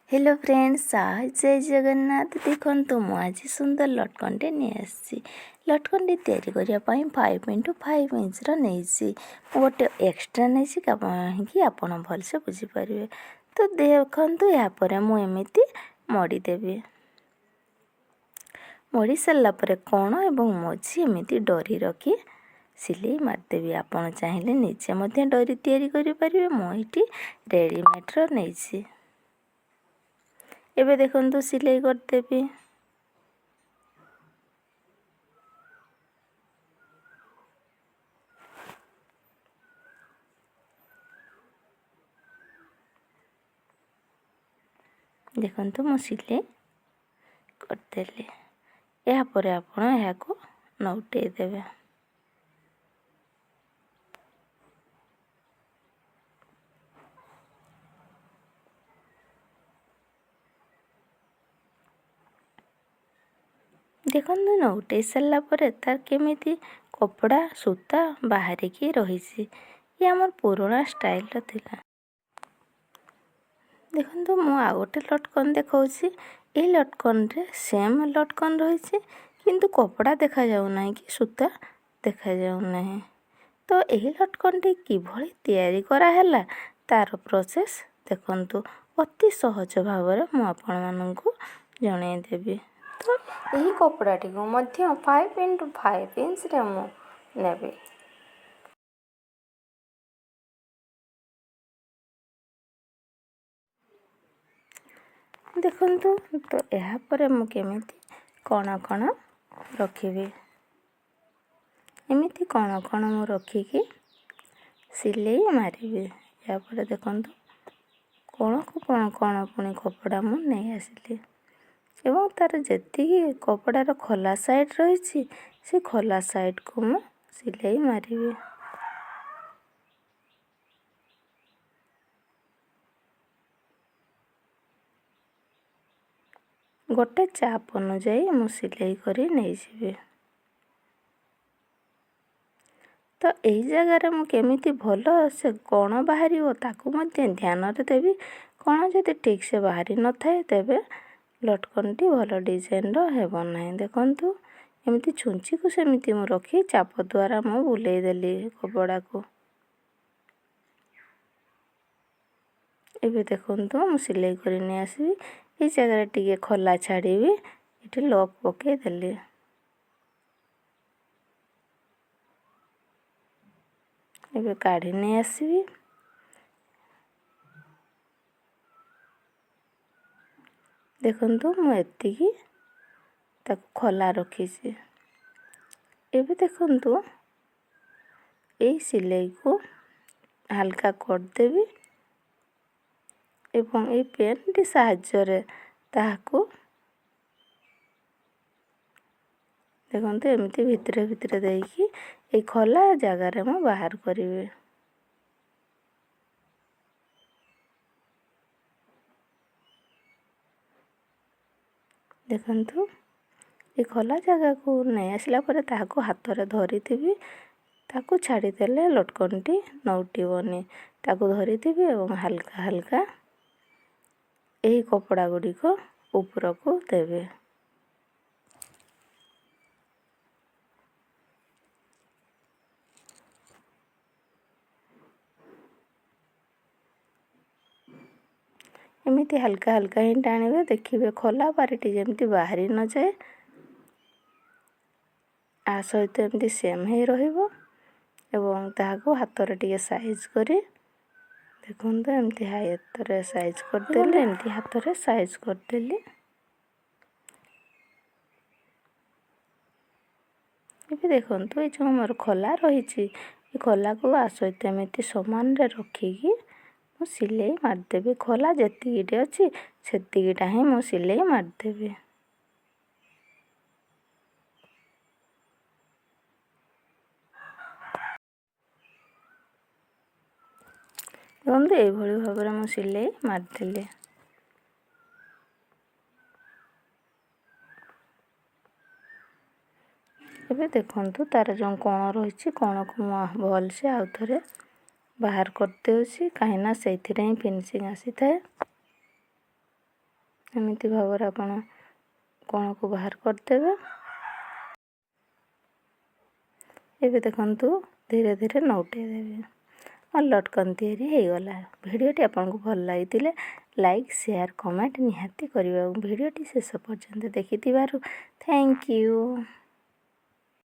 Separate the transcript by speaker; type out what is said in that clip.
Speaker 1: Hello friends, जय जगन्नाथ। देखो मुझे सुंदर लटकनटे नहीं आसी। लटकनटी तैयारी करने 5x5 इंच नहीं गोटे एक्सट्रा नहीं कि आप भलसे बुझीपारे। तो देखु यापर मुझे मड़ीदेवी। मड़ी सारापर कण और मझी एमती डरी रखी सिलाई मारिदेवी। आपड़ चाहिए निजे डरी तैयारी मुझे रेडीमेड नहीं। एबे देखंतु सिलाई करदेवी। देखंतु मु सिलाई करदेली। यापर आपण यहाँ नौटे देवे। देखंतु नौटे सारा पर तार केमिति कपड़ा सूता बाहरिकी रही। ये आमर पुराना स्टाइल थिला। देखंतु मु आ गोटे लटकन देखौछि। ए लटकन रे सेम लटकन रही किंतु कपड़ा देखा जाऊ नहीं कि सूता देखा जाऊ नहीं। तो यही लटकन टी किभली तैयारी करा हैला तार प्रोसेस देखंतु अति सहज भाव मु आपण माननकु जणाई देबी। तो यही कपड़ाटी को मध्य 5x5 इंच रे मु नेबे। देखंतु तो यहाँ पर मु केमिति कण कण रखिबी। एमिति कण कण मु रखिकी सिलाई मारिबी। यहाँ पर देखंतु कण को कण पुणी कपड़ा मु नहीं आसिली एवं तार जेति कपड़ार खोला साइड रही से खोला साइड को मु सिलाई मारिबी। गोटे चाप अनुजाई मु सिलाई करी नहीं जीवी। तो यही जगार मु केमिति भल से कण बाहर ताकू मध्य ध्यान रे देवी। कण जदि ठीक से बाहरी न थाए तेबे लटकनटी भल डिजाइन हेबो नहीं। देखंतु एमिति छुंची को सेमिति मु रखी चाप द्वारा मु बुलेई देली कपड़ा को। एबे देखंतु मु सिलाई करी नहीं आसीबी। ये जगह टिके खोला छाड़ीबी। इठी लॉक पके देली। एबे काढ़ी नहीं आसीबी। देखंतु मु एतिकी ताकू खोला रखीছি। एबे देखंतु ए सिलाई को हल्का कर देबी एवं ए पेन टी साहाय्य रे ताहाकू देखंतु एमती भितरे भितरे देकी ए खोला जगह रे मु बाहर करिवे। देखंतु ए खोला जगह को नहीं आसला पर ताहाकू हाथ रे धरी थी ताकू छाड़ी देले लटकनटी नौटिबनी। ताकू धरी थी एवं हल्का हल्का यही कपड़ा गुड़ी को ऊपर को देवे। एमिति हल्का हल्का ही टाणिबे। देखिए खोला पारिटी जमती बाहरी न जाए आ सहित एमती सेम ही रहिबो एवं ताहाकू हाथ रे टिके साइज करी देखंतु एमती हाथ रे साइज कर देले। एमती हाथ रे साइज कर देली। एबे देखंतु ए जो मोर खोला रही ए खोला को आ सहित एमती समान रे रखिकी मु सिलाई मारदेबी। खोला जेतिकीटे अछि सेतिकीटा ही मु सिलाई मारदेबी। देखंतु ए भली भाबरे मु सिलाई मारदेली। एबे देखंतु तार जो कण रही कण को मु भल से आउ थरे बाहर करते होछि काहिना सेथिरे ही फिनिशिंग आसी थाए। ଏମିତି ଭାବରେ ଆପଣ କଣକୁ ବାହାର କରିଦେବେ। ଏବେ ଦେଖନ୍ତୁ ଧୀରେ ଧୀରେ ନଉଟେଇ ଦେବେ। ଆଉ ଲଟକନ୍ ତିଆରି ହେଇଗଲା। ଭିଡ଼ିଓଟି ଆପଣଙ୍କୁ ଭଲ ଲାଗିଥିଲେ ଲାଇକ୍, ସେୟାର, କମେଣ୍ଟ ନିହାତି କରିବାକୁ। ଭିଡ଼ିଓଟି ଶେଷ ପର୍ଯ୍ୟନ୍ତ ଦେଖିଥିବାରୁ ଥ୍ୟାଙ୍କ ୟୁ।